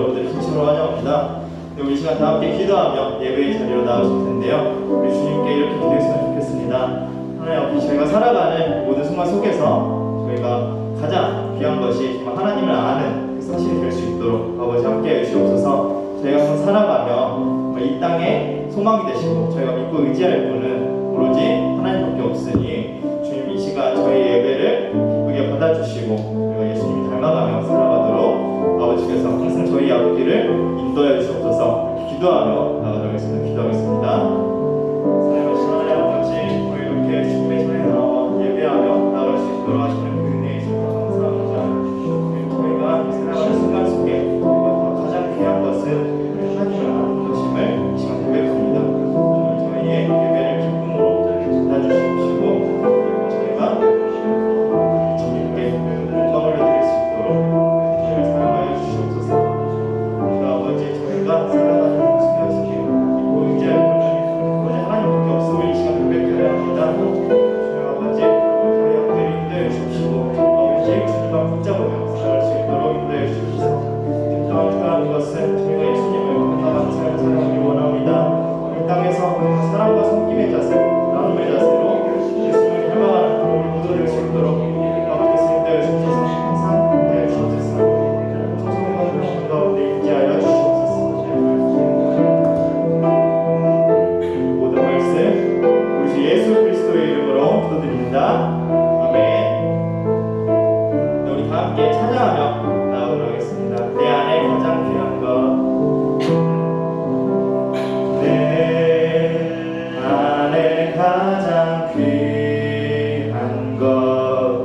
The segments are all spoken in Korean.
여러분들을 진심으로 환영합니다. 우리 시간 다 함께 기도하며 예배의 자리로 나오실 텐데요. 우리 주님께 이렇게 기도했으면 좋겠습니다. 하나님 아버지, 저희가 살아가는 모든 순간 속에서 저희가 가장 귀한 것이 정말 하나님을 아는 사실이 될 수 있도록 아버지 함께 해주시옵소서. 저희가 항상 살아가며 이 땅에 소망이 되시고 저희가 믿고 의지할 분은 오로지 하나님밖에 없으니 주님 이 시간 저희 예배를 기쁘게 받아주시고 우리가 예수님이 닮아가며 살아가도록 아버지께서 항상 저희 앞길을 인도해 주시옵소서. 이렇게 기도하며 나아가겠습니다. 기도하겠습니다. 사랑하신 하나님 아버지, 우리 이렇게 주님의 전에 나와 예배하며 나아갈 수 있도록 하시는 그 은혜에 있어서 감사합니다. 저희가 살아가는 순간 속에 가장 귀한 것은 하나님을 아는 것임을 이 시간 고백합니다. 저희의 예배를 기쁨으로 받아주시옵시고 저희가 주님께 영광을 드릴 수 있도록 저희를 사랑하여 주시옵소서. 아버지, 저희가 살아가는 순간 속에 믿고 의지할 분은 오직 하나님밖에 없음을 이 시간 고백하려 합니다. 주님 아버지, 저희 앞을 인도해 주시옵시고 아버지 주님만 붙잡으며 살아갈 수 있도록 인도해 주시옵소서. 특별한 것은 저희가 예수님을 건강한 삶을 살아가기 원합니다. 이 땅에서 사랑과 섬김의 자세, 나눔의 자세로 예수님을 닮아가는 그런 모두 될 수 있도록 아버지께서 인도해 주셔서 항상 인도해 주옵소서. 소송과 가운데 인지하여 주시옵소서. 모든 말씀 우리 주 예수 그리스도의 이름으로 기도드립니다. 아멘. 우리 다 함께 찬양하며 나아가도록 하겠습니다. 내 안에 가장 귀한 것, 내 안에 가장 귀한 것,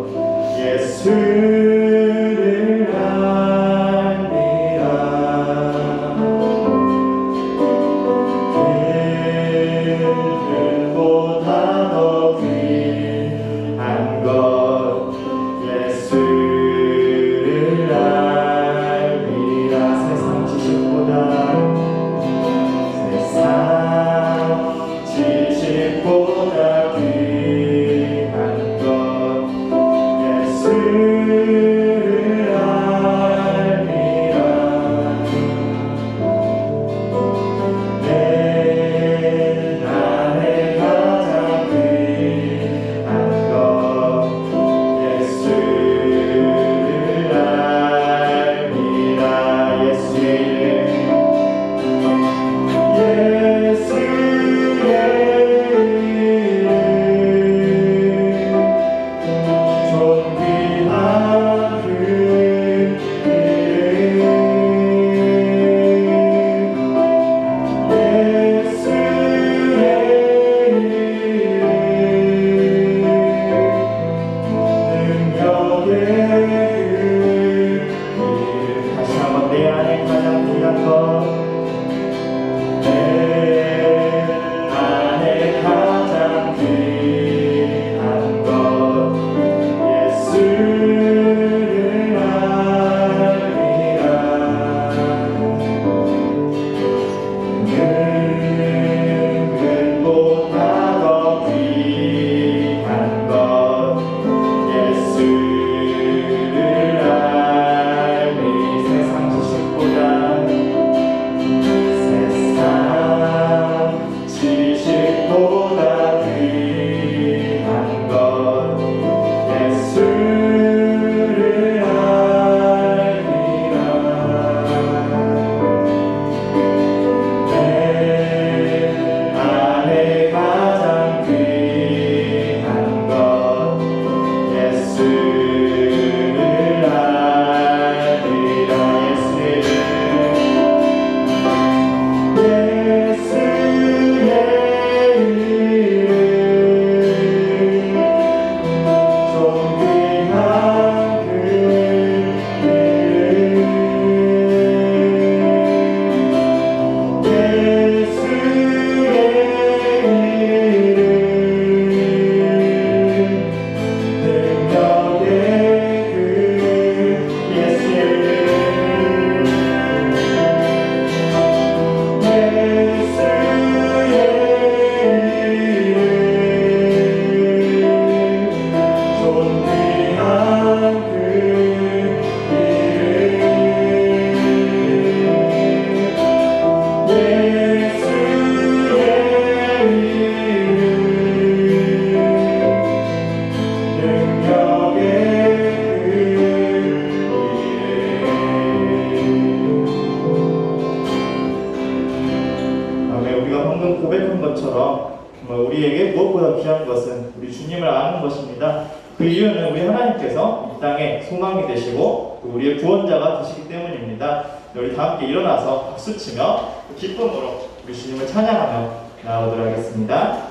것처럼 정말 우리에게 무엇보다 귀한 것은 우리 주님을 아는 것입니다. 그 이유는 우리 하나님께서 이 땅에 소망이 되시고 또 우리의 구원자가 되시기 때문입니다. 우리 다 함께 일어나서 박수치며 기쁨으로 우리 주님을 찬양하며 나아오도록 하겠습니다.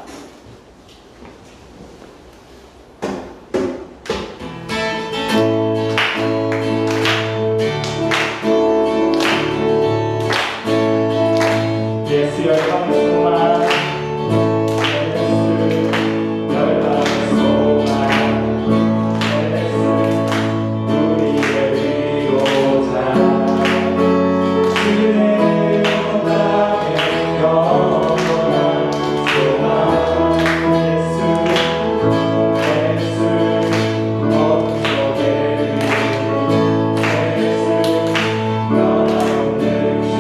예수 열방의 소망, 예수 열방의 소망, 예수 우리의 위로자, 주의 땅에 영원한 소망. 예수 어둠 속에 예수 변함없는 진리.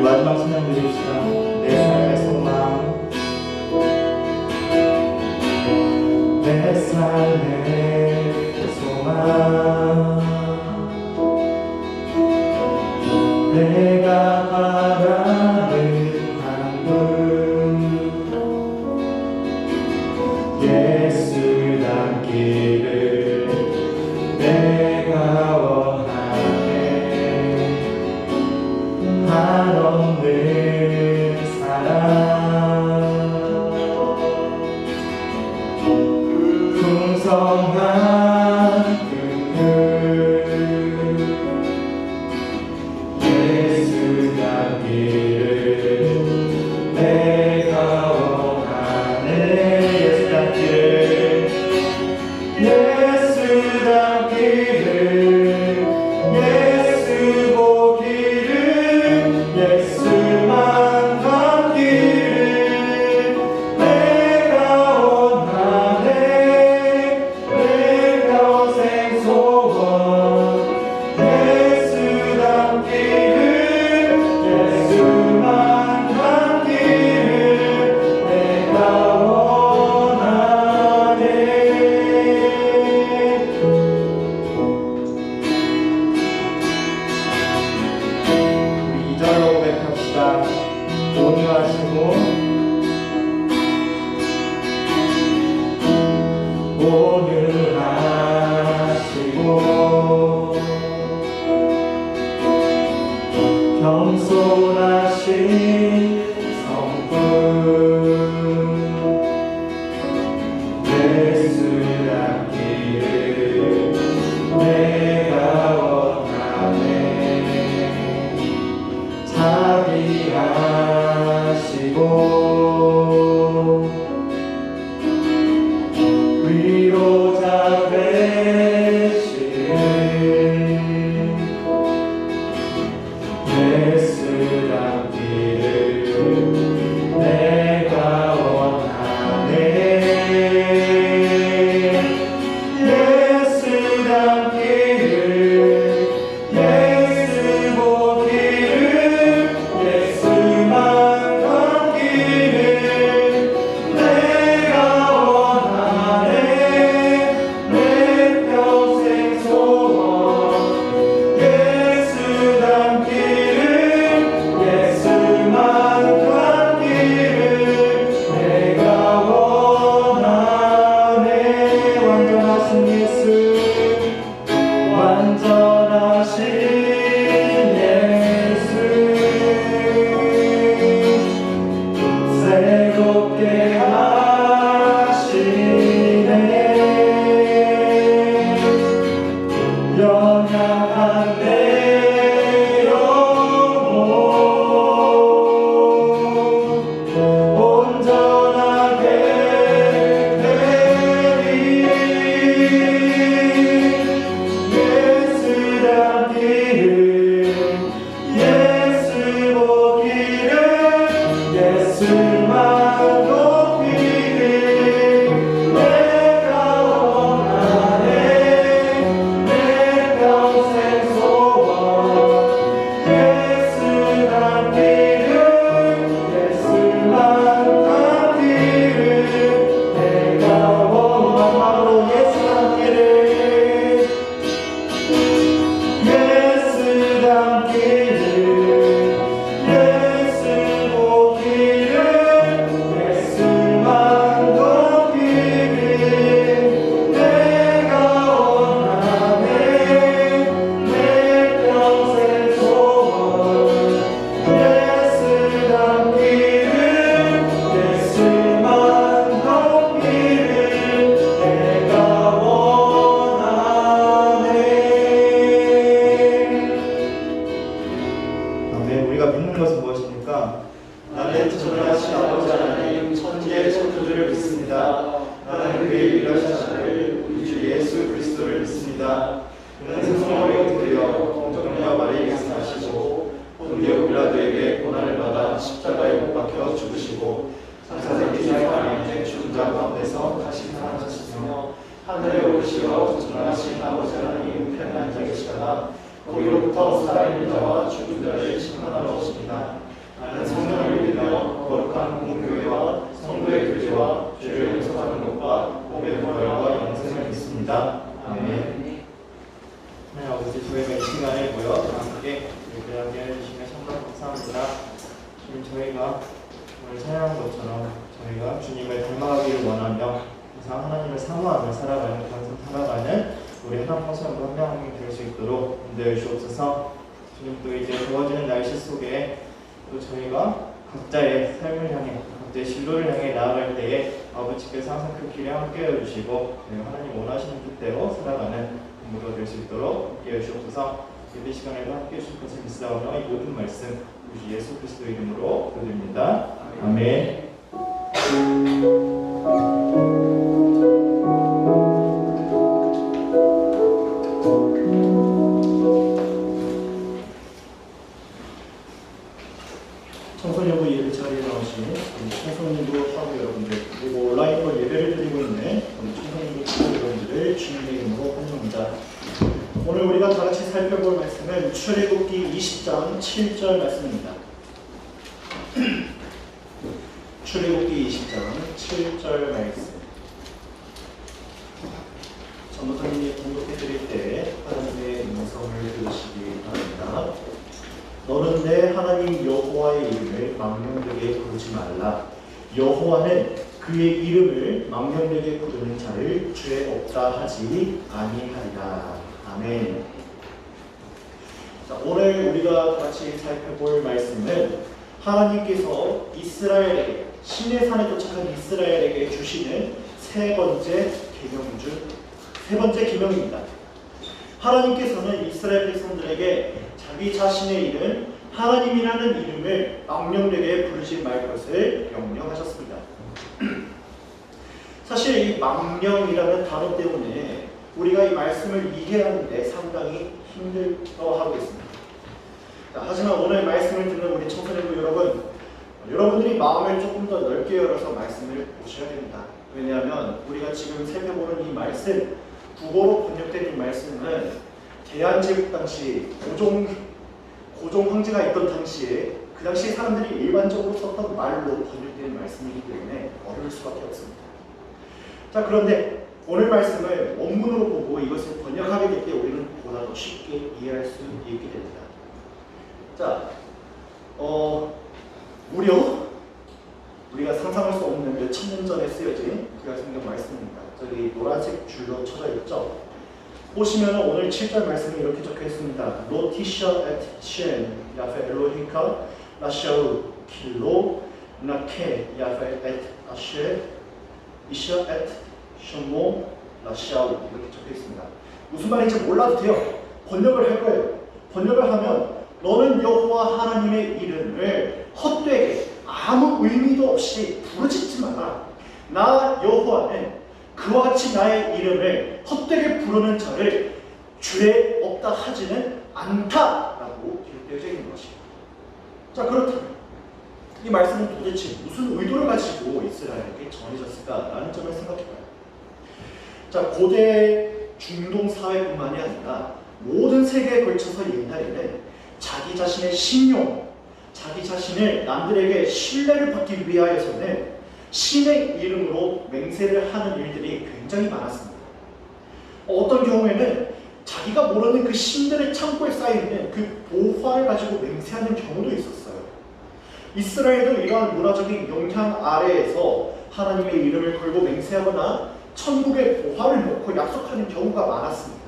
마지막 찬양 드립시다. 내 삶의 소망, 내 삶의 소망, 내가 바라는 방금 예수 닮기를 내가 원하네. 한없는 사랑, 풍성한 그늘, 예수 닮기를 내가 원하네. 예수 닮기를, 예수 닮기를, 예수 보기를, 예수만 닮기를 내가 원하네. 내 평생 소원, 예수 닮기를, 예수만 닮기를 내가 원하네. 우리 2절로 고백합시다. 온유하시고 겸손하신 성품, 예수 닮기를 내가 원하네. 자비하시고 위로자 되시는 예수 닮기를 내가 원하네. 예수 닮기를, 예수 보기를, 예수만 닮기를 내가 원하네. 내 평생 소원, 예수 닮기를, 예수만 닮기를 내가 원하네. 완전하신 예수, 완전하신 예수, 새롭게 하시네. 연약한 내 영혼 온전하게 되리. 예수 하셨으나 그는 성모에게 들려 동정녀 마리에게서 나시고 본디오 빌라도에게 고난을 받아 십자가에 못 박혀 죽으시고 장사된 기사에 죽은 자 가운데서 다시 살아나셨으며 하늘에 오르시어 전능하신 아버지 하나님 편에 앉아 계시다가 거기로부터 살아있는 자와 죽은 자를 심판하러 오십니다. 나는 성령을 믿으며 거룩한 공교회와 성도의 교제와 죄를 용서하는 것과 몸의 부활과 영생을 믿습니다. 아멘. 하나님 아버지, 저희가 이 시간에 모여 함께 예배하게 해주시며 참으로 감사합니다. 주님, 저희가 오늘 찬양한 것처럼 저희가 주님을 닮아가기를 원하며 항상 하나님을 사모하며 살아가는 항상 살아가는 우리 하나님 성도 한 명 한 명 될 수 있도록 인도해 주옵소서. 주님, 또 이제 더워지는 날씨 속에 또 저희가 각자의 삶을 향해 각자의 진로를 향해 나아갈 때에 아버지께서 항상 그 길에 함께해 주시고 저희가 하나님 원하시는 뜻대로 살아가는 공부가 될 수 있도록 함께해 주옵소서. 예배 시간에도 함께해 주실 것을 믿사오며 이 모든 말씀 우리 예수 그리스도 이름으로 기도드립니다. 아멘. 청소년부 예배 자리에 나오신 청소년부 하고 여러분들, 그리고 온라인으로 예배를 드리고 있는 청소년부 하고 여러분들을 주님의 이름으로 환영합니다. 오늘 우리가 다 같이 살펴볼 말씀은 출애굽기 20장 7절 말씀입니다. 출애굽기 20장 7절 말씀. 전도사님이 공독해 드릴 때 하나님의 음성을 들으시기 바랍니다. 너는 내 하나님 여호와의 이름을 망령되게 부르지 말라. 여호와는 그의 이름을 망령되게 부르는 자를 죄 없다 하지 아니하리라. 아멘. 자, 오늘 우리가 같이 살펴볼 말씀은 하나님께서 이스라엘에게, 시내 산에 도착한 이스라엘에게 주시는 세 번째 계명입니다. 하나님께서는 이스라엘 백성들에게 자기 자신의 이름, 하나님이라는 이름을 망령되게 부르지 말 것을 명령하셨습니다. 사실 이 망령이라는 단어 때문에 우리가 이 말씀을 이해하는데 상당히 힘들어하고 있습니다. 자, 하지만 오늘 말씀을 듣는 우리 청소년부 여러분, 여러분들이 마음을 조금 더 넓게 열어서 말씀을 보셔야 됩니다. 왜냐하면 우리가 지금 살펴보는 이 말씀, 국어로 번역된 이 말씀은 대한제국 당시 고종 황제가 있던 당시에 그 당시 사람들이 일반적으로 썼던 말로 번역된 말씀이기 때문에 어려울 수밖에 없습니다. 자, 그런데 오늘 말씀을 원문으로 보고 이것을 번역하게 될 때 우리는 보다 더 쉽게 이해할 수 있게 됩니다. 자, 무려 우리가 상상할 수 없는 몇 천 년 전에 쓰여진 구약 성경 말씀입니다. 저기 노란색 줄로 쳐져 있죠. 보시면 오늘 7절 말씀이 이렇게 적혀 있습니다. 로티샤 엣 셴 야페 엘로히카 라샤우 킬로 나케 야페 엣 아셰 이샤 엣 셔모 라샤우 이렇게 적혀 있습니다. 무슨 말인지 몰라도 돼요. 번역을 할 거예요. 번역을 하면 너는 여호와 하나님의 이름을 헛되게 아무 의미도 없이 부르짖지 마라. 나 여호와는 그와 같이 나의 이름을 헛되게 부르는 자를 죄 없다 하지는 않다라고 기록되어져 있는 것이에요. 자, 그렇다면 이 말씀은 도대체 무슨 의도를 가지고 이스라엘에게 전해졌을까라는 점을 생각해봐요. 자, 고대 중동 사회뿐만이 아니라 모든 세계에 걸쳐서 옛날에는 자기 자신의 신용, 자기 자신을 남들에게 신뢰를 받기 위하여서는 신의 이름으로 맹세를 하는 일들이 굉장히 많았습니다. 어떤 경우에는 자기가 모르는 그 신들의 창고에 쌓여있는 그 보화를 가지고 맹세하는 경우도 있었어요. 이스라엘도 이러한 문화적인 영향 아래에서 하나님의 이름을 걸고 맹세하거나 천국의 보화를 놓고 약속하는 경우가 많았습니다.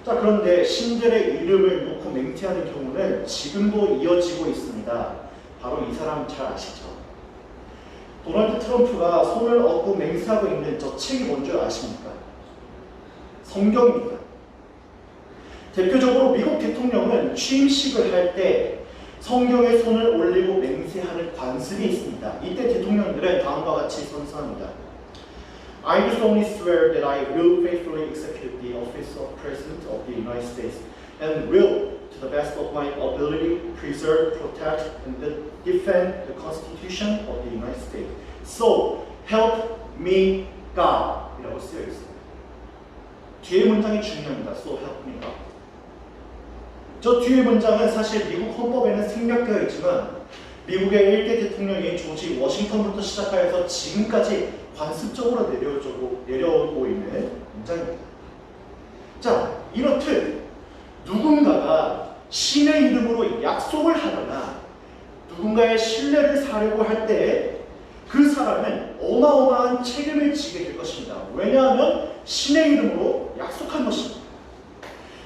자, 그런데 신들의 이름을 놓고 맹세하는 경우는 지금도 이어지고 있습니다. 바로 이 사람 잘 아시죠? 도널드 트럼프가 손을 얹고 맹세하고 있는 저 책이 뭔지 아십니까? 성경입니다. 대표적으로 미국 대통령은 취임식을 할 때 성경에 손을 올리고 맹세하는 관습이 있습니다. 이때 대통령들은 다음과 같이 선서합니다. I do solemnly swear that I will faithfully execute the office of President of the United States and will, to the best of my ability, preserve, protect, and defend the Constitution of the United States. So, help me God 이라고 쓰여 있습니다. 뒤에 문장이 중요합니다. So help me God. 저 뒤에 문장은 사실 미국 헌법에는 생략되어 있지만 미국의 1대 대통령인 조지 워싱턴부터 시작하여서 지금까지 관습적으로 내려오고 있는 문장입니다. 자, 이렇듯 누군가가 신의 이름으로 약속을 하거나 누군가의 신뢰를 사려고 할 때 그 사람은 어마어마한 책임을 지게 될 것입니다. 왜냐하면 신의 이름으로 약속한 것입니다.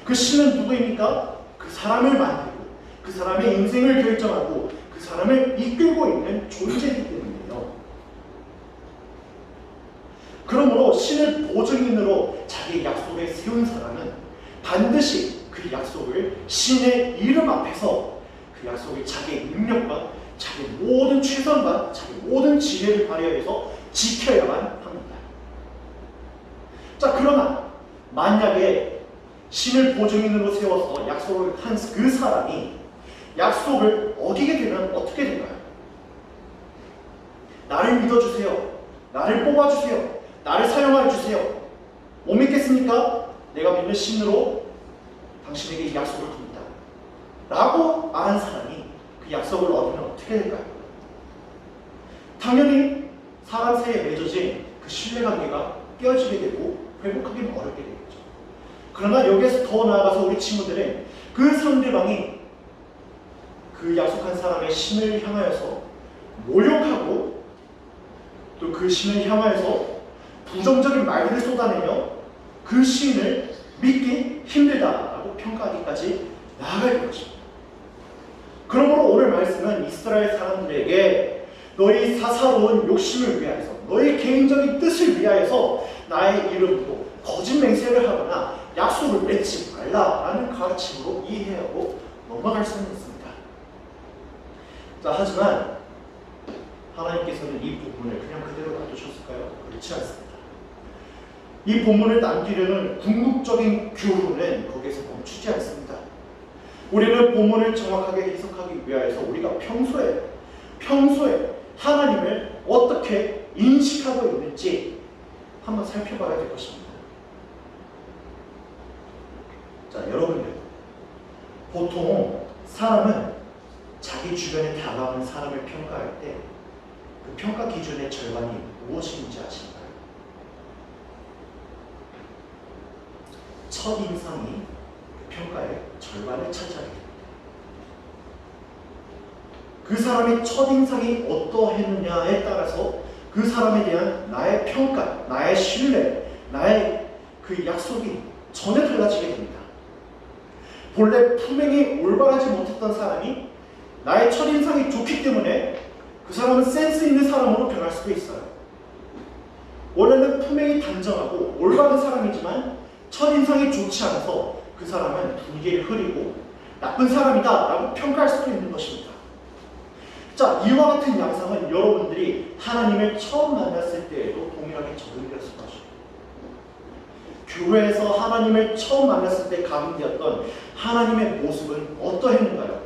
그 신은 누구입니까? 그 사람을 만들고 그 사람의 인생을 결정하고 그 사람을 이끌고 있는 존재이기 때문이에요. 그러므로 신을 보증인으로 자기 약속에 세운 사람은 반드시 그 약속을 신의 이름 앞에서 그 약속을 자기의 능력과 자기 모든 최선과 자기 모든 지혜를 발휘해서 지켜야만 합니다. 자, 그러나 만약에 신을 보증인으로 세워서 약속을 한 그 사람이 약속을 어기게 되면 어떻게 될까요? 나를 믿어주세요. 나를 뽑아주세요. 나를 사용해 주세요. 못 믿겠습니까? 내가 믿는 신으로 당신에게 이 약속을 겁니다. 라고 말한 사람이 그 약속을 어기면 어떻게 될까요? 당연히 사람 사이에 맺어진 그 신뢰관계가 깨어지게 되고 회복하기 어렵게 되겠죠. 그러나 여기에서 더 나아가서 우리 친구들은 그 상대방이 그 약속한 사람의 신을 향하여서 모욕하고 또 그 신을 향하여서 부정적인 말들을 쏟아내며 그 신을 믿기 힘들다라고 평가하기까지 나아갈 것입니다. 그러므로 오늘 말씀은 이스라엘 사람들에게 너희 사사로운 욕심을 위하여서 너희 개인적인 뜻을 위하여서 나의 이름으로 거짓 맹세를 하거나 약속을 맺지 말라라는 가르침으로 이해하고 넘어갈 수는 있습니다. 자, 하지만 하나님께서는 이 부분을 그냥 그대로 놔두셨을까요? 그렇지 않습니다. 이 본문을 남기려는 궁극적인 교훈은 거기에서 멈추지 않습니다. 우리는 본문을 정확하게 해석하기 위하여서 우리가 평소에 하나님을 어떻게 인식하고 있는지 한번 살펴봐야 될 것입니다. 자, 여러분들, 보통 사람은 자기 주변에 다가오는 사람을 평가할 때 그 평가 기준의 절반이 무엇인지 아십니까요? 첫인상이 그 평가의 절반을 차지하게 됩니다. 그 사람의 첫인상이 어떠했느냐에 따라서 그 사람에 대한 나의 평가, 나의 신뢰, 나의 그 약속이 전혀 달라지게 됩니다. 본래 품행이 올바르지 못했던 사람이 나의 첫인상이 좋기 때문에 그 사람은 센스 있는 사람으로 변할 수도 있어요. 원래는 품행이 단정하고 올바른 사람이지만 첫인상이 좋지 않아서 그 사람은 분위기를 흐리고 나쁜 사람이다 라고 평가할 수도 있는 것입니다. 자, 이와 같은 양상은 여러분들이 하나님을 처음 만났을 때에도 동일하게 적용되었을 것입니다. 교회에서 하나님을 처음 만났을 때 각인되었던 하나님의 모습은 어떠했는가요?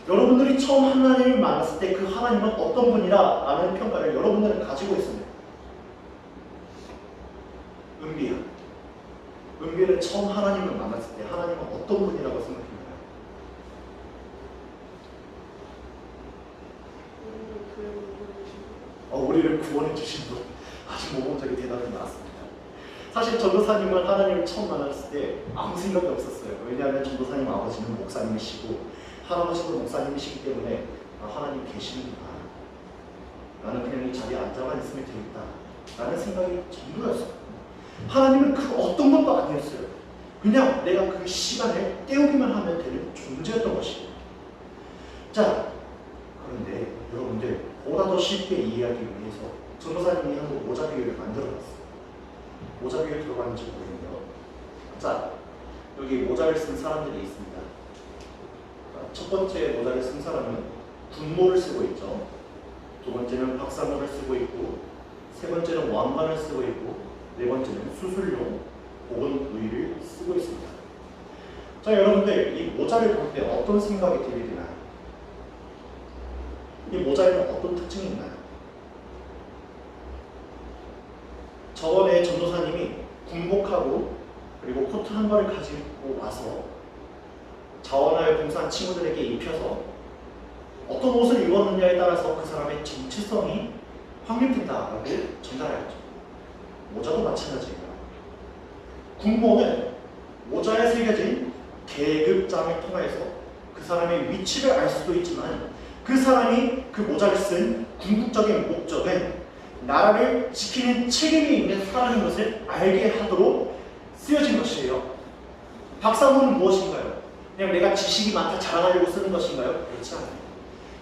여러분들이 처음 하나님을 만났을 때 그 하나님은 어떤 분이라 라는 평가를 여러분들은 가지고 있습니다. 은비는 처음 하나님을 만났을 때 하나님은 어떤 분이라고 생각했나요? 우리를 구원해 주신 분. 아주 모범적인 대답이 나왔습니다. 사실 전도사님은 하나님을 처음 만났을 때 아무 생각이 없었어요. 왜냐하면 전도사님 아버지는 목사님이시고 할아버지도 목사님이시기 때문에 하나님 계시는구나. 나는 그냥 이 자리에 앉아만 있으면 되겠다 라는 생각이 전부였어요. 하나님은 그 어떤 것도 아니었어요. 그냥 내가 그 시간을 때우기만 하면 되는 존재였던 것이에요. 자, 그런데 여러분들 보다 더 쉽게 이해하기 위해서 전도사님이 한국 모자 비유를 만들어놨어요. 모자 비유 들어봤는지 모르겠네요. 자, 여기 모자를 쓴 사람들이 있습니다. 첫 번째 모자를 쓴 사람은 군모를 쓰고 있죠. 두 번째는 박사모를 쓰고 있고, 세 번째는 왕관을 쓰고 있고, 네 번째는 수술용 혹은 의를 쓰고 있습니다. 자, 여러분들 이 모자를 볼 때 어떤 생각이 들게 되나요? 이 모자에는 어떤 특징이 있나요? 저번에 전도사님이 군복하고 그리고 코트 한 벌을 가지고 와서 자원하여 봉사한 친구들에게 입혀서 어떤 옷을 입었느냐에 따라서 그 사람의 정체성이 확립된다라고 전달하였죠. 모자도 마찬가지예요. 군복은 모자에 새겨진 계급장을 통해서 그 사람의 위치를 알 수도 있지만 그 사람이 그 모자를 쓴 궁극적인 목적은 나라를 지키는 책임이 있는 사람인 것을 알게 하도록 쓰여진 것이에요. 박사모는 무엇인가요? 그냥 내가 지식이 많다 자랑하려고 쓰는 것인가요? 그렇지 않아요.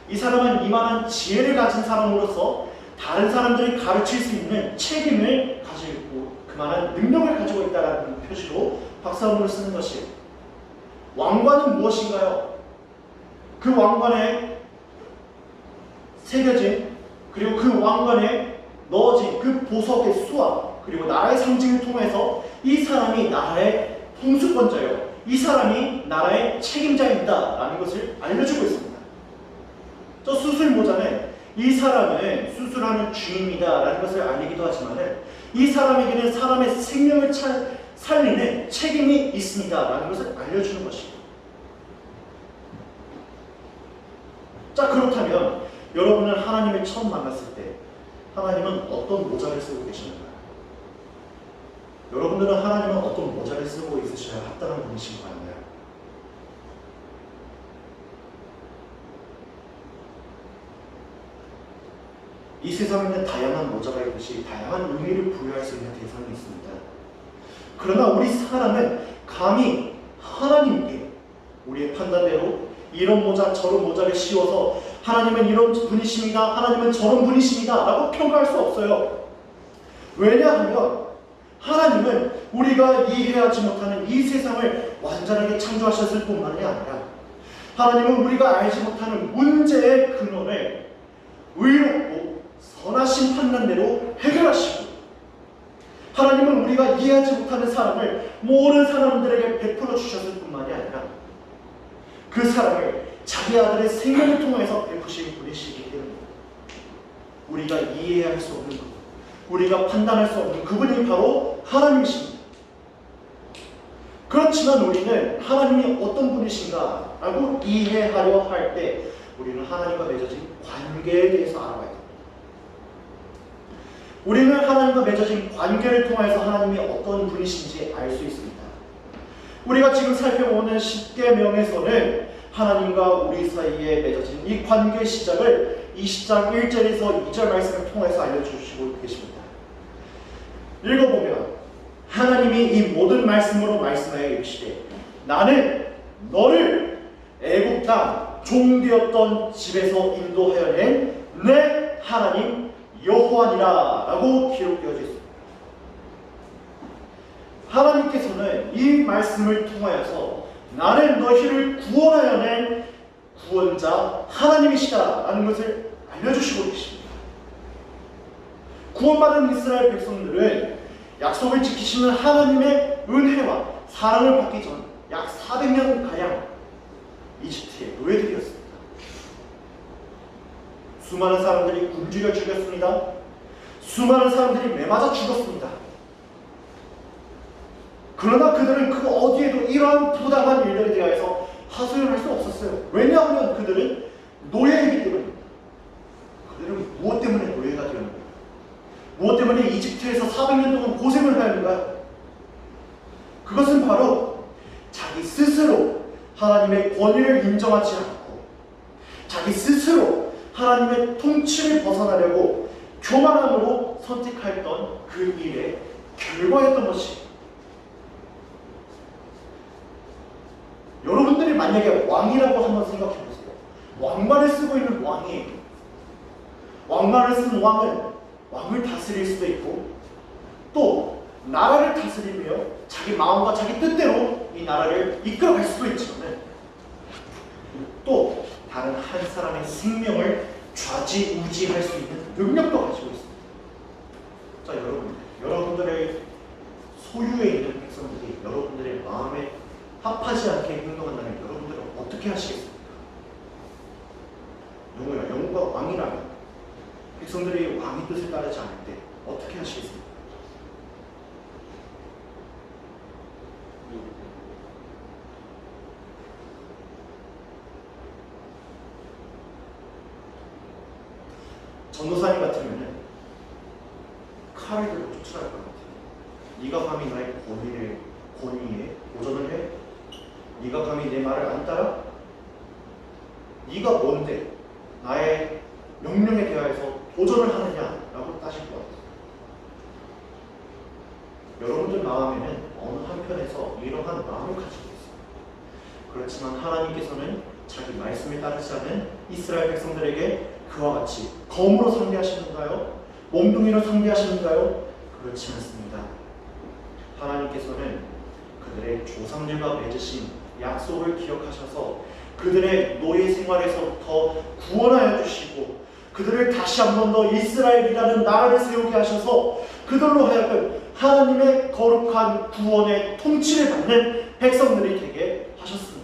이 사람은 이만한 지혜를 가진 사람으로서 다른 사람들이 가르칠 수 있는 책임을 가지고 그만한 능력을 가지고 있다는 표시로 박사모를 쓰는 것이에요. 왕관은 무엇인가요? 그 왕관에 새겨진 그리고 그 왕관에 넣어진 그 보석의 수와 그리고 나라의 상징을 통해서 이 사람이 나라의 통수권자요, 이 사람이 나라의 책임자입니다 라는 것을 알려주고 있습니다. 저 수술 모자는 이 사람은 수술하는 주인이다 라는 것을 알리기도 하지만 이 사람에게는 사람의 생명을 살리는 책임이 있습니다 라는 것을 알려주는 것이에요. 자, 그렇다면 여러분은 하나님을 처음 만났을 때 하나님은 어떤 모자를 쓰고 계시는가요? 여러분들은 하나님은 어떤 모자를 쓰고 있으셔야 합당한 분이신 거 아니에요? 이 세상에 있는 다양한 모자가 있듯이 다양한 의미를 부여할 수 있는 대상이 있습니다. 그러나 우리 사람은 감히 하나님께 우리의 판단대로 이런 모자 저런 모자를 씌워서 하나님은 이런 분이십니다, 하나님은 저런 분이십니다 라고 평가할 수 없어요. 왜냐하면 하나님은 우리가 이해하지 못하는 이 세상을 완전하게 창조하셨을 뿐만이 아니라 하나님은 우리가 알지 못하는 문제의 근원을 의롭고 선하신 판단대로 해결하시고, 하나님은 우리가 이해하지 못하는 사람을 모든 사람들에게 베풀어 주셨을 뿐만이 아니라 그 사람을 자기 아들의 생명을 통해서 베푸신 분이시기 때문에 우리가 이해할 수 없는 것, 우리가 판단할 수 없는 그분이 바로 하나님이십니다. 그렇지만 우리는 하나님이 어떤 분이신가 라고 이해하려 할 때 우리는 하나님과 맺어진 관계에 대해서 알아봐야 됩니다. 우리는 하나님과 맺어진 관계를 통해서 하나님이 어떤 분이신지 알 수 있습니다. 우리가 지금 살펴보는 십계명에서는 하나님과 우리 사이에 맺어진 이 관계의 시작을 20장 1절에서 2절 말씀을 통해서 알려주시고 계십니다. 읽어보면 하나님이 이 모든 말씀으로 말씀하여 이르시되 나는 너를 애굽 땅 종되었던 집에서 인도하여 낸 내 하나님 여호와니라 라고 기록되어져 있습니다. 하나님께서는 이 말씀을 통하여서 나는 너희를 구원하여 낸 구원자 하나님이시다 라는 것을 알려주시고 계십니다. 구원받은 이스라엘 백성들은 약속을 지키시는 하나님의 은혜와 사랑을 받기 전 약 400년가량 이집트의 노예들이었습니다. 수많은 사람들이 굶주려 죽였습니다. 수많은 사람들이 매맞아 죽었습니다. 그러나 그들은 그 어디에도 이러한 부당한 일들에 대하여서 하소연할 수 없었어요. 왜냐하면 그들은 노예이기 때문입니다. 그들은 무엇 때문에 노예가 되었는가? 무엇 때문에 이집트에서 400년 동안 고생을 하였는가요? 그것은 바로 자기 스스로 하나님의 권위를 인정하지 않고 자기 스스로 하나님의 통치를 벗어나려고 교만함으로 선택하였던 그 일의 결과였던 것이, 여러분들이 만약에 왕이라고 한번 생각해 보세요. 왕관을 쓰고 있는 왕이, 왕관을 쓴 왕은 왕을 다스릴 수도 있고 또 나라를 다스리며 자기 마음과 자기 뜻대로 이 나라를 이끌어갈 수도 있지만 또 다른 한 사람의 생명을 좌지우지할 수 있는 능력도 가지고 있습니다. 자, 여러분들의 소유에 있는 백성들이 여러분들의 마음에 합하지 않게 행동한다면 여러분들은 어떻게 하시겠습니까? 누구야? 영국과 왕이라면 백성들이 왕의 뜻을 따르지 않을 때 어떻게 하시겠습니까? 전도사님 같으면은 칼을 들고 쫓아갈 것 같아요. 네가 감히 나의 권위에 도전을 해? 네가 감히 내 말을 안 따라? 네가 뭔데 나의 명령에 대하여서 도전을 하느냐라고 따질 것 같아요. 여러분들 마음에는 어느 한편에서 이러한 마음을 가지고 있어요. 그렇지만 하나님께서는 자기 말씀에 따르지 않은 이스라엘 백성들에게 그와 같이 검으로 상대하시는가요? 몸뚱이로 상대하시는가요? 그렇지 않습니다. 하나님께서는 그들의 조상들과 맺으신 약속을 기억하셔서 그들의 노예 생활에서부터 구원하여 주시고 그들을 다시 한 번 더 이스라엘이라는 나라를 세우게 하셔서 그들로 하여금 하나님의 거룩한 구원의 통치를 받는 백성들이 되게 하셨습니다.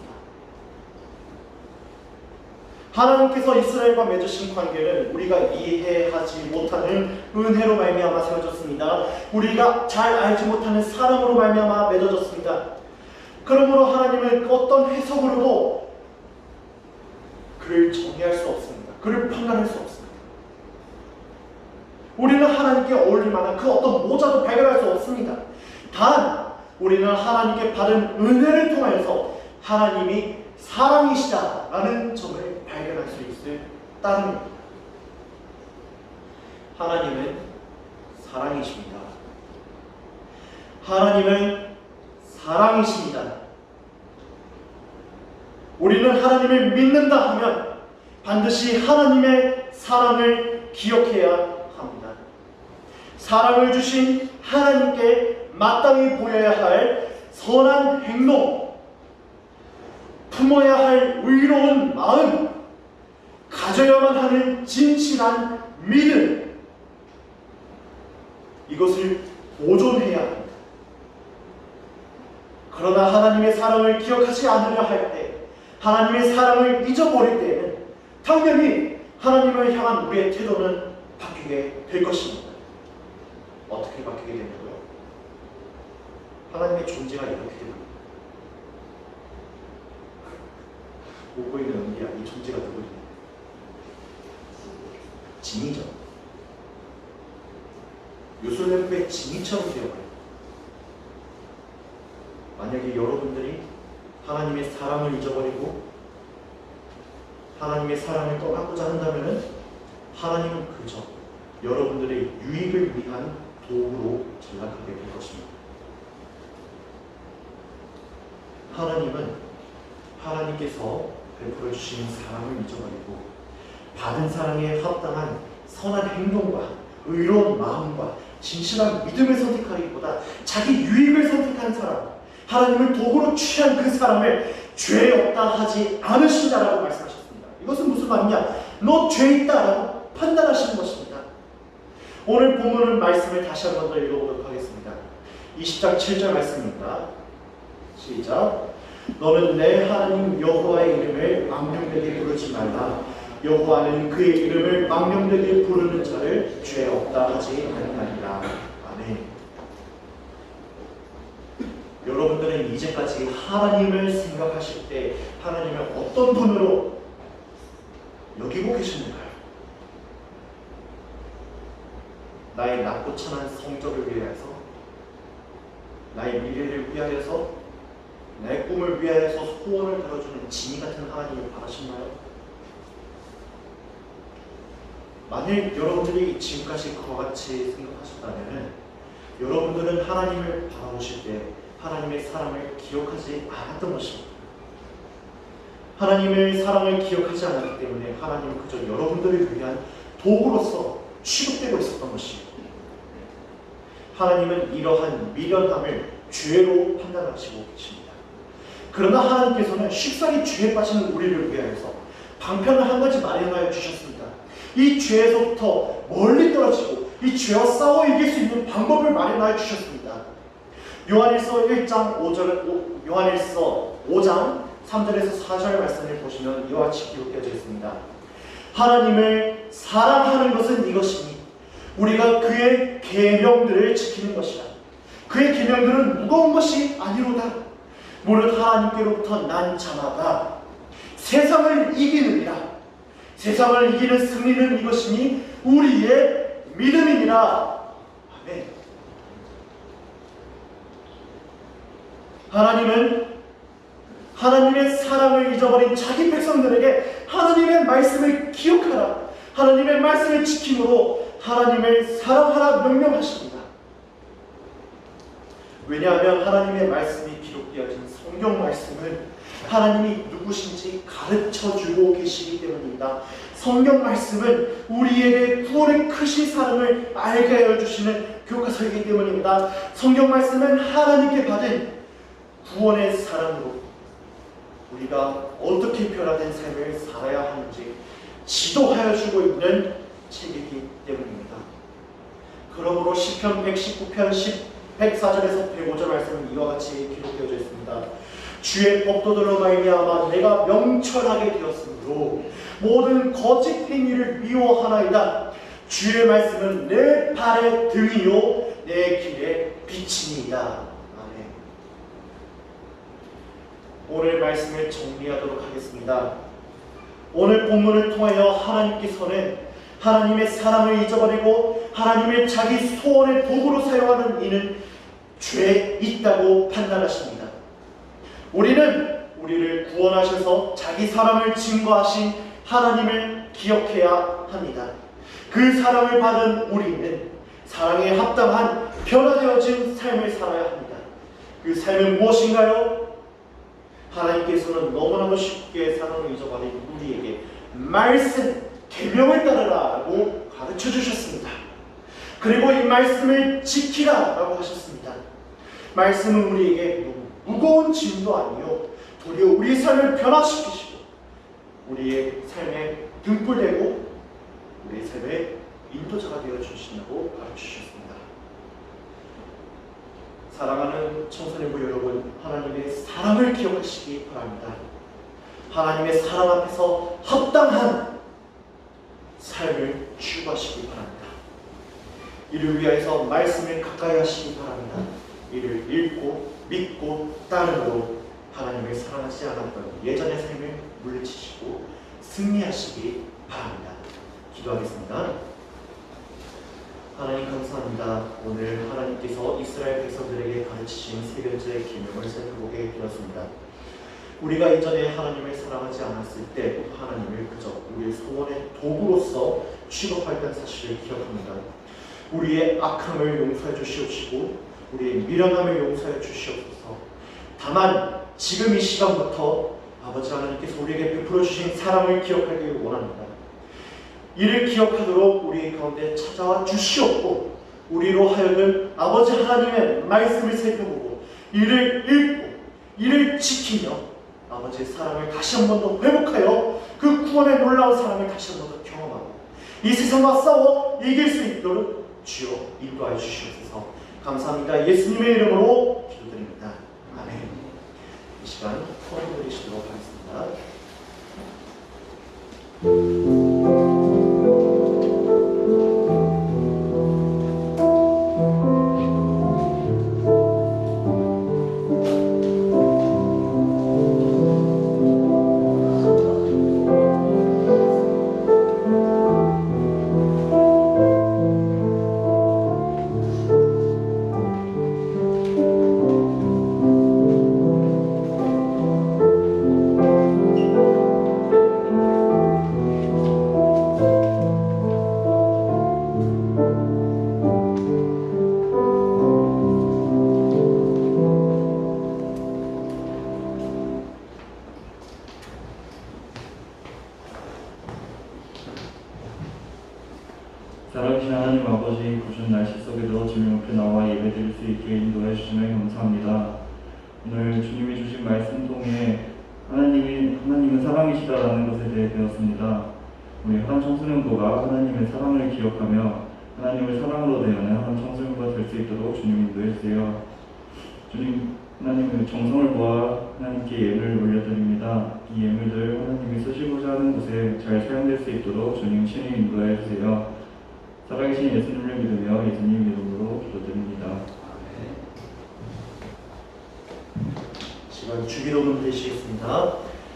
하나님께서 이스라엘과 맺으신 관계는 우리가 이해하지 못하는 은혜로 말미암아 세워졌습니다. 우리가 잘 알지 못하는 사랑으로 말미암아 맺어졌습니다. 그러므로 하나님은 어떤 해석으로도 그를 정의할 수 없습니다. 그를 판단할 수 없습니다. 우리는 하나님께 어울릴 만한 그 어떤 모자도 발견할 수 없습니다. 단 우리는 하나님께 받은 은혜를 통하여서 하나님이 사랑이시다라는 점을 발견할 수 있을 따름입니다. 하나님은 사랑이십니다. 하나님은 사랑이십니다. 우리는 하나님을 믿는다 하면 반드시 하나님의 사랑을 기억해야 합니다. 사랑을 주신 하나님께 마땅히 보여야 할 선한 행동, 품어야 할 의로운 마음, 가져야만 하는 진실한 믿음, 이것을 보존해야 합니다. 그러나 하나님의 사랑을 기억하지 않으려 할 때, 하나님의 사랑을 잊어버릴 때에는 당연히 하나님을 향한 우리의 태도는 바뀌게 될 것입니다. 어떻게 바뀌게 되냐고요? 하나님의 존재가 이렇게 됩니다. 보고 있는 은기야, 이 존재가 누구냐? 진이죠. 요술램프의 진이처럼 되어버려요. 만약에 여러분들이 하나님의 사랑을 잊어버리고 하나님의 사랑을 떠나고자 한다면 하나님은 그저 여러분들의 유익을 위한 도구로 전락하게 될 것입니다. 하나님은 하나님께서 베풀어 주신 사랑을 잊어버리고 받은 사랑에 합당한 선한 행동과 의로운 마음과 진실한 믿음을 선택하기보다 자기 유익을 선택한 사람, 하나님을 도구로 취한 그 사람을 죄 없다 하지 않으신다라고 말씀하셨습니다. 이것은 무슨 말이냐? 너 죄 있다라고 판단하시는 것입니다. 오늘 본문은 말씀을 다시 한 번 더 읽어보도록 하겠습니다. 20장 7절 말씀입니다. 시작. 너는 내 하나님 여호와의 이름을 망령되게 부르지 말라. 여호와는 그의 이름을 망령되게 부르는 자를 죄 없다 하지 아니하리라. 아멘. 여러분들은 이제까지 하나님을 생각하실 때 하나님을 어떤 분으로 여기고 계셨는가요? 나의 낮고 천한 성적을 위하여서, 나의 미래를 위하여서, 내 꿈을 위하여서 소원을 들어주는 진이 같은 하나님을 바라셨나요? 만일 여러분들이 지금까지 그와 같이 생각하셨다면 여러분들은 하나님을 바라보실 때 하나님의 사랑을 기억하지 않았던 것입니다. 하나님의 사랑을 기억하지 않았기 때문에 하나님은 그저 여러분들을 위한 도구로서 취급되고 있었던 것입니다. 하나님은 이러한 미련함을 죄로 판단하시고 계십니다. 그러나 하나님께서는 쉽사리 죄에 빠지는 우리를 위하여서 방편을 한 가지 마련하여 주셨습니다. 이 죄에서부터 멀리 떨어지고 이 죄와 싸워 이길 수 있는 방법을 마련하여 주셨습니다. 요한일서 5장 3절에서 4절 말씀을 보시면 이와 같이 기록되어 있습니다. 하나님을 사랑하는 것은 이것이니 우리가 그의 계명들을 지키는 것이라. 그의 계명들은 무거운 것이 아니로다. 무릇 하나님께로부터 난 자마가 세상을 이기느니라. 세상을 이기는 승리는 이것이니 우리의 믿음이니라. 아멘. 하나님은 하나님의 사랑을 잊어버린 자기 백성들에게 하나님의 말씀을 기억하라, 하나님의 말씀을 지킴으로 하나님을 사랑하라 명령하십니다. 왜냐하면 하나님의 말씀이 기록되어진 성경 말씀은 하나님이 누구신지 가르쳐주고 계시기 때문입니다. 성경 말씀은 우리에게 구원의 크신 사랑을 알게 하여 주시는 교과서이기 때문입니다. 성경 말씀은 하나님께 받은 구원의 사랑으로 우리가 어떻게 변화된 삶을 살아야 하는지 지도하여 주고 있는 책이기 때문입니다. 그러므로 시편 119편 104절에서 105절 말씀은 이와 같이 기록되어져 있습니다. 주의 법도들로 말미암아 내가 명철하게 되었으므로 모든 거짓 행위를 미워하나이다. 주의 말씀은 내 발의 등이요 내 길의 빛이니이다. 아멘. 오늘 말씀을 정리하도록 하겠습니다. 오늘 본문을 통하여 하나님께서는 하나님의 사랑을 잊어버리고 하나님의 자기 소원의 도구로 사용하는 이는 죄에 있다고 판단하십니다. 우리는 우리를 구원하셔서 자기 사랑을 증거하신 하나님을 기억해야 합니다. 그 사랑을 받은 우리는 사랑에 합당한 변화되어진 삶을 살아야 합니다. 그 삶은 무엇인가요? 하나님께서는 너무나도 쉽게 사랑을 잊어버린 우리에게 말씀, 계명을 따르라고 가르쳐 주셨습니다. 그리고 이 말씀을 지키라라고 하셨습니다. 말씀은 우리에게 무거운 짐도 아니요 도리어 우리의 삶을 변화시키시고 우리의 삶에 등불되고 우리의 삶의 인도자가 되어 주신다고 가르치셨습니다. 사랑하는 청소년부 여러분, 하나님의 사랑을 기억하시기 바랍니다. 하나님의 사랑 앞에서 합당한 삶을 추구하시기 바랍니다. 이를 위하여서 말씀을 가까이 하시기 바랍니다. 이를 읽고 믿고 따름으로 하나님을 사랑하지 않았던 예전의 삶을 물리치시고 승리하시기 바랍니다. 기도하겠습니다. 하나님 감사합니다. 오늘 하나님께서 이스라엘 백성들에게 가르치신 세 번째 계명을 살펴보게 되었습니다. 우리가 이전에 하나님을 사랑하지 않았을 때 하나님을 그저 우리의 소원의 도구로서 취급했던 사실을 기억합니다. 우리의 악함을 용서해 주시옵시고 우리의 미련함을 용서해 주시옵소서. 다만 지금 이 시간부터 아버지 하나님께서 우리에게 베풀어 주신 사랑을 기억하길 원합니다. 이를 기억하도록 우리 가운데 찾아와 주시옵고 우리로 하여금 아버지 하나님의 말씀을 살펴보고 이를 읽고 이를 지키며 아버지의 사랑을 다시 한 번 더 회복하여 그 구원의 놀라운 사랑을 다시 한 번 더 경험하고 이 세상과 싸워 이길 수 있도록 주여 인도하여 주시옵소서. 감사합니다. 예수님의 이름으로 기도드립니다. 아멘. 이 시간 포럼 드리시도록 하겠습니다. 살아계신 하나님 아버지, 구준 날씨 속에도 주님 앞에 나와 예배드릴 수 있게 인도해 주시며 감사합니다. 오늘 주님이 주신 말씀 통해 하나님은 사랑이시다라는 것에 대해 배웠습니다. 우리 한 청소년부가 하나님의 사랑을 기억하며 하나님을 사랑으로 대하는 한 청소년과 될 수 있도록 주님 인도해 주세요. 주님, 하나님의 정성을 모아 하나님께 예물을 올려드립니다. 이 예물들 하나님이 쓰시고자 하는 곳에 잘 사용될 수 있도록 주님 신이 인도해 주세요. 살아계신 예수님을 믿으며 예수님 이름으로 기도드립니다. 시간 주기도문 드리시겠습니다.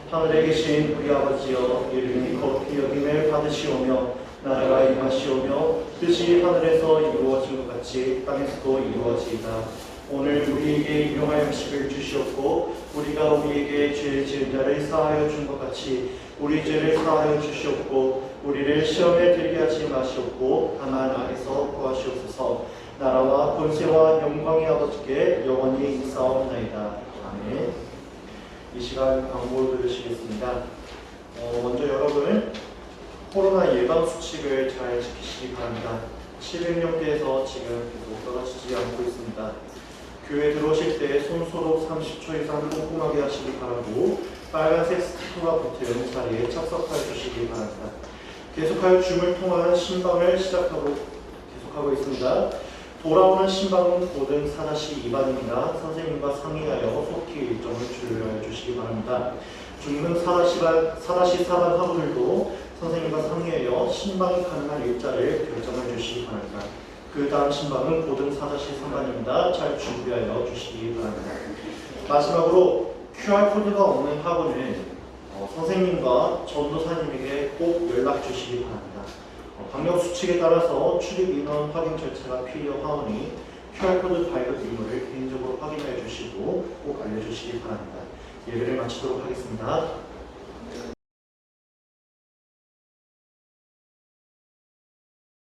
하늘에 계신 우리 아버지여, 이름이 거룩히 여김을 받으시오며 나라가 임하시오며 뜻이 하늘에서 이루어진 것 같이 땅에서도 이루어지이다. 오늘 우리에게 일용할 음식을 주시옵고 우리가 우리에게 죄를 지은 자를 사하여 준 것 같이 우리 죄를 사하여 주시옵고 우리를 시험에 들게 하지 마시옵고 다만 악에서 구하시옵소서. 나라와 권세와 영광이 아버지께 영원히 있사옵나이다. 아멘. 이 시간 광고를 들으시겠습니다. 먼저 여러분 코로나 예방 수칙을 잘 지키시기 바랍니다. 700명대에서 지금 계속 떨어지지 않고 있습니다. 교회 들어오실 때 손 소독 30초 이상 꼼꼼하게 하시기 바라고 빨간색 스티커가 붙은 자리에 착석하여 주시기 바랍니다. 계속하여 줌을 통한 신방을 계속하고 있습니다. 돌아오는 신방은 고등 4-2반입니다. 선생님과 상의하여 속히 일정을 조율하여 주시기 바랍니다. 중등 4-4반 학우들도 선생님과 상의하여 신방이 가능한 일자를 결정해 주시기 바랍니다. 그 다음 신방은 고등 4-3반입니다. 잘 준비하여 주시기 바랍니다. 마지막으로 QR코드가 없는 학우는 선생님과 전도사님에게 꼭 연락 주시기 바랍니다. 방역수칙에 따라서 출입 인원 확인 절차가 필요하오니 QR코드 발급 의무를 개인적으로 확인해 주시고 꼭 알려주시기 바랍니다. 예배를 마치도록 하겠습니다.